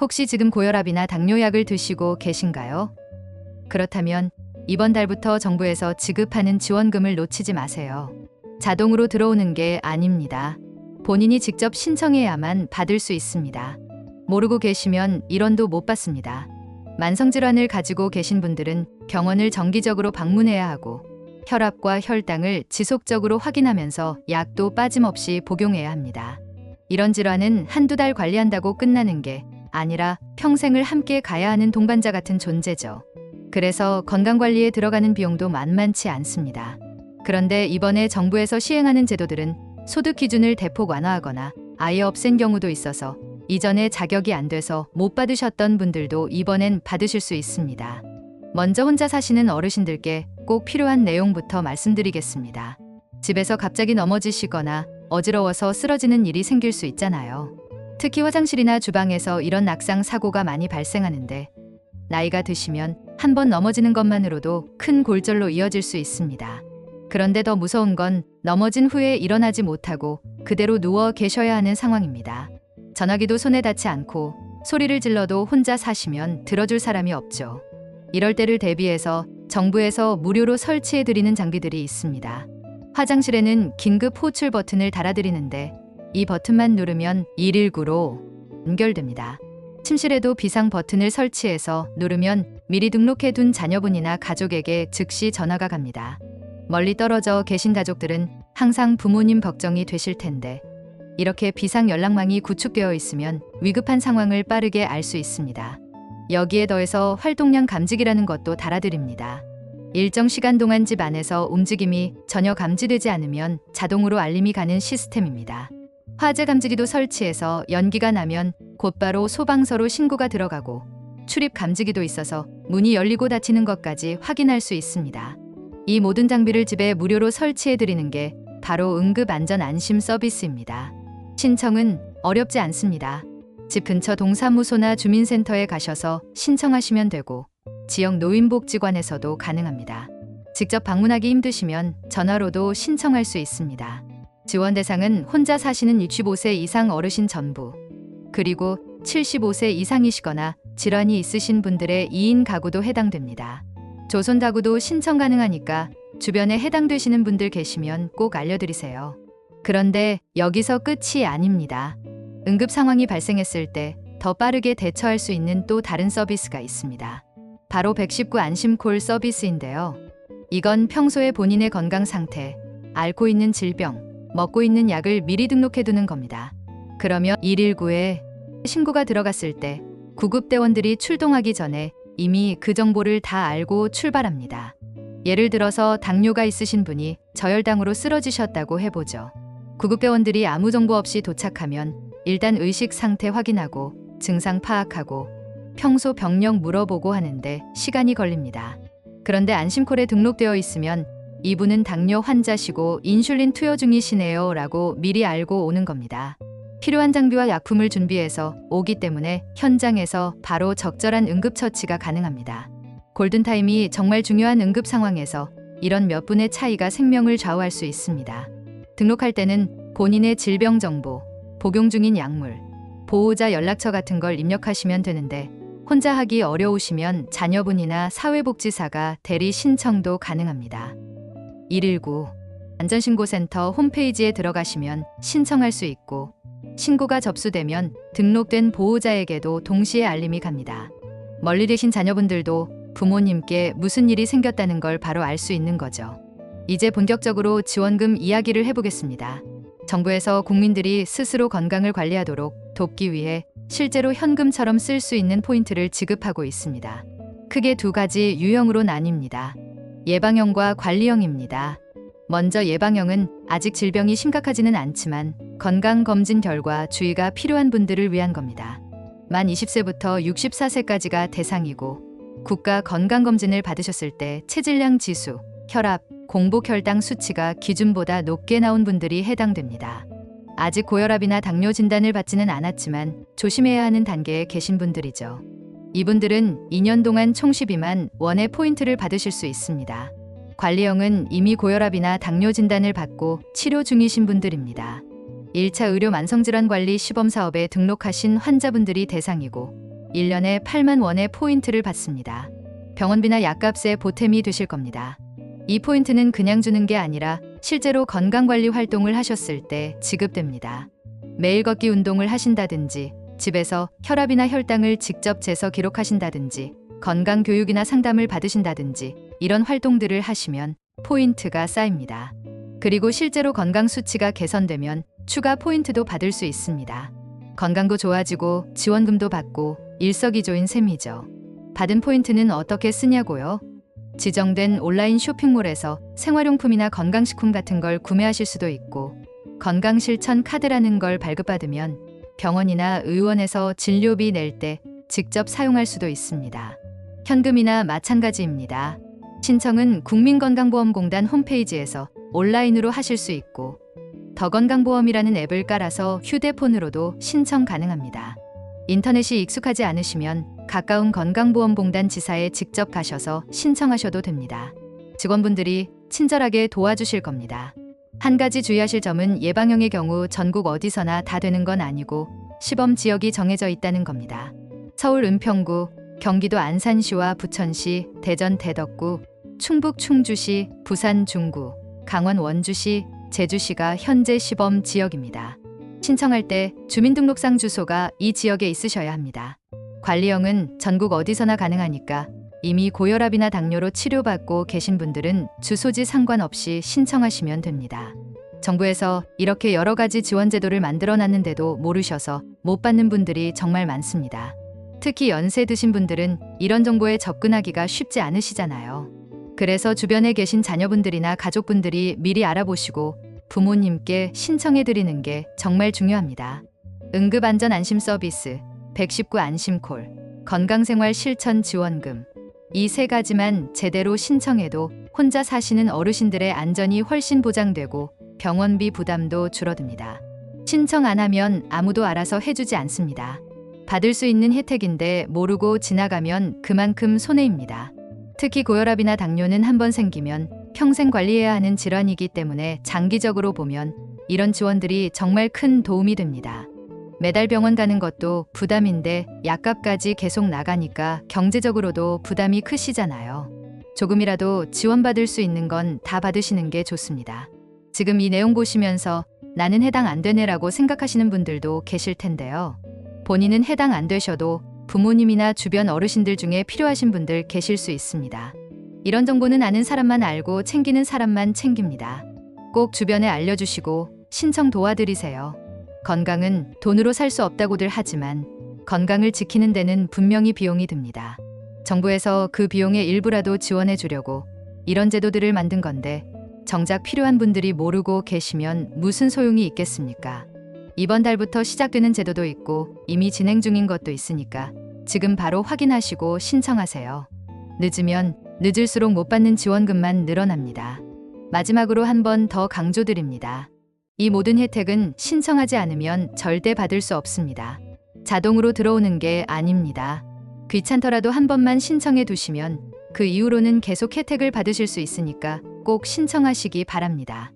혹시 지금 고혈압이나 당뇨약을 드시고 계신가요? 그렇다면 이번 달부터 정부에서 지급하는 지원금을 놓치지 마세요. 자동으로 들어오는 게 아닙니다. 본인이 직접 신청해야만 받을 수 있습니다. 모르고 계시면 1원도 못 받습니다. 만성질환을 가지고 계신 분들은 병원을 정기적으로 방문해야 하고 혈압과 혈당을 지속적으로 확인하면서 약도 빠짐없이 복용해야 합니다. 이런 질환은 한두 달 관리한다고 끝나는 게 아니라 평생을 함께 가야 하는 동반자 같은 존재죠. 그래서 건강관리에 들어가는 비용도 만만치 않습니다. 그런데 이번에 정부에서 시행하는 제도들은 소득 기준을 대폭 완화하거나 아예 없앤 경우도 있어서 이전에 자격이 안 돼서 못 받으셨던 분들도 이번엔 받으실 수 있습니다. 먼저 혼자 사시는 어르신들께 꼭 필요한 내용부터 말씀드리겠습니다. 집에서 갑자기 넘어지시거나 어지러워서 쓰러지는 일이 생길 수 있잖아요. 특히 화장실이나 주방에서 이런 낙상 사고가 많이 발생하는데 나이가 드시면 한 번 넘어지는 것만으로도 큰 골절로 이어질 수 있습니다. 그런데 더 무서운 건 넘어진 후에 일어나지 못하고 그대로 누워 계셔야 하는 상황입니다. 전화기도 손에 닿지 않고 소리를 질러도 혼자 사시면 들어줄 사람이 없죠. 이럴 때를 대비해서 정부에서 무료로 설치해드리는 장비들이 있습니다. 화장실에는 긴급 호출 버튼을 달아드리는데 이 버튼만 누르면 119로 연결됩니다. 침실에도 비상 버튼을 설치해서 누르면 미리 등록해둔 자녀분이나 가족에게 즉시 전화가 갑니다. 멀리 떨어져 계신 가족들은 항상 부모님 걱정이 되실 텐데 이렇게 비상 연락망이 구축되어 있으면 위급한 상황을 빠르게 알 수 있습니다. 여기에 더해서 활동량 감지기라는 것도 달아드립니다. 일정 시간 동안 집 안에서 움직임이 전혀 감지되지 않으면 자동으로 알림이 가는 시스템입니다. 화재 감지기도 설치해서 연기가 나면 곧바로 소방서로 신고가 들어가고 출입 감지기도 있어서 문이 열리고 닫히는 것까지 확인할 수 있습니다. 이 모든 장비를 집에 무료로 설치해드리는 게 바로 응급안전안심 서비스입니다. 신청은 어렵지 않습니다. 집 근처 동사무소나 주민센터에 가셔서 신청하시면 되고 지역 노인복지관에서도 가능합니다. 직접 방문하기 힘드시면 전화로도 신청할 수 있습니다. 지원 대상은 혼자 사시는 65세 이상 어르신 전부, 그리고 75세 이상이시거나 질환이 있으신 분들의 2인 가구도 해당됩니다. 조손 가구도 신청 가능하니까 주변에 해당되시는 분들 계시면 꼭 알려드리세요. 그런데 여기서 끝이 아닙니다. 응급 상황이 발생했을 때 더 빠르게 대처할 수 있는 또 다른 서비스가 있습니다. 바로 119 안심콜 서비스인데요. 이건 평소에 본인의 건강 상태, 앓고 있는 질병, 먹고 있는 약을 미리 등록해두는 겁니다. 그러면 119에 신고가 들어갔을 때 구급대원들이 출동하기 전에 이미 그 정보를 다 알고 출발합니다. 예를 들어서 당뇨가 있으신 분이 저혈당으로 쓰러지셨다고 해보죠. 구급대원들이 아무 정보 없이 도착하면 일단 의식 상태 확인하고 증상 파악하고 평소 병력 물어보고 하는데 시간이 걸립니다. 그런데 안심콜에 등록되어 있으면 이분은 당뇨 환자시고 인슐린 투여 중이시네요 라고 미리 알고 오는 겁니다. 필요한 장비와 약품을 준비해서 오기 때문에 현장에서 바로 적절한 응급처치가 가능합니다. 골든타임이 정말 중요한 응급 상황에서 이런 몇 분의 차이가 생명을 좌우할 수 있습니다. 등록할 때는 본인의 질병 정보, 복용 중인 약물, 보호자 연락처 같은 걸 입력하시면 되는데 혼자 하기 어려우시면 자녀분이나 사회복지사가 대리 신청도 가능합니다. 119 안전신고센터 홈페이지에 들어가시면 신청할 수 있고 신고가 접수되면 등록된 보호자에게도 동시에 알림이 갑니다. 멀리 계신 자녀분들도 부모님께 무슨 일이 생겼다는 걸 바로 알 수 있는 거죠. 이제 본격적으로 지원금 이야기를 해보겠습니다. 정부에서 국민들이 스스로 건강을 관리하도록 돕기 위해 실제로 현금처럼 쓸 수 있는 포인트를 지급하고 있습니다. 크게 두 가지 유형으로 나뉩니다. 예방형과 관리형입니다. 먼저 예방형은 아직 질병이 심각하지는 않지만 건강검진 결과 주의가 필요한 분들을 위한 겁니다. 만 20세부터 64세까지가 대상이고 국가 건강검진을 받으셨을 때 체질량 지수, 혈압, 공복혈당 수치가 기준보다 높게 나온 분들이 해당됩니다. 아직 고혈압이나 당뇨 진단을 받지는 않았지만 조심해야 하는 단계에 계신 분들이죠. 이분들은 2년 동안 총 12만 원의 포인트를 받으실 수 있습니다. 관리형은 이미 고혈압이나 당뇨 진단을 받고 치료 중이신 분들입니다. 1차 의료 만성질환 관리 시범사업에 등록하신 환자분들이 대상이고 1년에 8만 원의 포인트를 받습니다. 병원비나 약값에 보탬이 되실 겁니다. 이 포인트는 그냥 주는 게 아니라 실제로 건강관리 활동을 하셨을 때 지급됩니다. 매일 걷기 운동을 하신다든지, 집에서 혈압이나 혈당을 직접 재서 기록하신다든지, 건강교육이나 상담을 받으신다든지 이런 활동들을 하시면 포인트가 쌓입니다. 그리고 실제로 건강 수치가 개선되면 추가 포인트도 받을 수 있습니다. 건강도 좋아지고 지원금도 받고 일석이조인 셈이죠. 받은 포인트는 어떻게 쓰냐고요? 지정된 온라인 쇼핑몰에서 생활용품이나 건강식품 같은 걸 구매하실 수도 있고, 건강실천 카드라는 걸 발급받으면 병원이나 의원에서 진료비 낼 때 직접 사용할 수도 있습니다. 현금이나 마찬가지입니다. 신청은 국민건강보험공단 홈페이지에서 온라인으로 하실 수 있고, 더건강보험이라는 앱을 깔아서 휴대폰으로도 신청 가능합니다. 인터넷이 익숙하지 않으시면 가까운 건강보험공단 지사에 직접 가셔서 신청하셔도 됩니다. 직원분들이 친절하게 도와주실 겁니다. 한 가지 주의하실 점은 예방형의 경우 전국 어디서나 다 되는 건 아니고 시범 지역이 정해져 있다는 겁니다. 서울 은평구, 경기도 안산시와 부천시, 대전 대덕구, 충북 충주시, 부산 중구, 강원 원주시, 제주시가 현재 시범 지역입니다. 신청할 때 주민등록상 주소가 이 지역에 있으셔야 합니다. 관리형은 전국 어디서나 가능하니까 이미 고혈압이나 당뇨로 치료받고 계신 분들은 주소지 상관없이 신청하시면 됩니다. 정부에서 이렇게 여러 가지 지원 제도를 만들어 놨는데도 모르셔서 못 받는 분들이 정말 많습니다. 특히 연세 드신 분들은 이런 정보에 접근하기가 쉽지 않으시잖아요. 그래서 주변에 계신 자녀분들이나 가족분들이 미리 알아보시고 부모님께 신청해 드리는 게 정말 중요합니다. 응급안전안심 서비스, 119 안심콜, 건강생활 실천 지원금, 이 세 가지만 제대로 신청해도 혼자 사시는 어르신들의 안전이 훨씬 보장되고 병원비 부담도 줄어듭니다. 신청 안 하면 아무도 알아서 해주지 않습니다. 받을 수 있는 혜택인데 모르고 지나가면 그만큼 손해입니다. 특히 고혈압이나 당뇨는 한번 생기면 평생 관리해야 하는 질환이기 때문에 장기적으로 보면 이런 지원들이 정말 큰 도움이 됩니다. 매달 병원 가는 것도 부담인데 약값까지 계속 나가니까 경제적으로도 부담이 크시잖아요. 조금이라도 지원받을 수 있는 건 다 받으시는 게 좋습니다. 지금 이 내용 보시면서 나는 해당 안 되네라고 생각하시는 분들도 계실 텐데요. 본인은 해당 안 되셔도 부모님이나 주변 어르신들 중에 필요하신 분들 계실 수 있습니다. 이런 정보는 아는 사람만 알고 챙기는 사람만 챙깁니다. 꼭 주변에 알려주시고 신청 도와드리세요. 건강은 돈으로 살 수 없다고들 하지만 건강을 지키는 데는 분명히 비용이 듭니다. 정부에서 그 비용의 일부라도 지원해 주려고 이런 제도들을 만든 건데 정작 필요한 분들이 모르고 계시면 무슨 소용이 있겠습니까? 이번 달부터 시작되는 제도도 있고 이미 진행 중인 것도 있으니까 지금 바로 확인하시고 신청하세요. 늦으면 늦을수록 못 받는 지원금만 늘어납니다. 마지막으로 한 번 더 강조드립니다. 이 모든 혜택은 신청하지 않으면 절대 받을 수 없습니다. 자동으로 들어오는 게 아닙니다. 귀찮더라도 한 번만 신청해 두시면 그 이후로는 계속 혜택을 받으실 수 있으니까 꼭 신청하시기 바랍니다.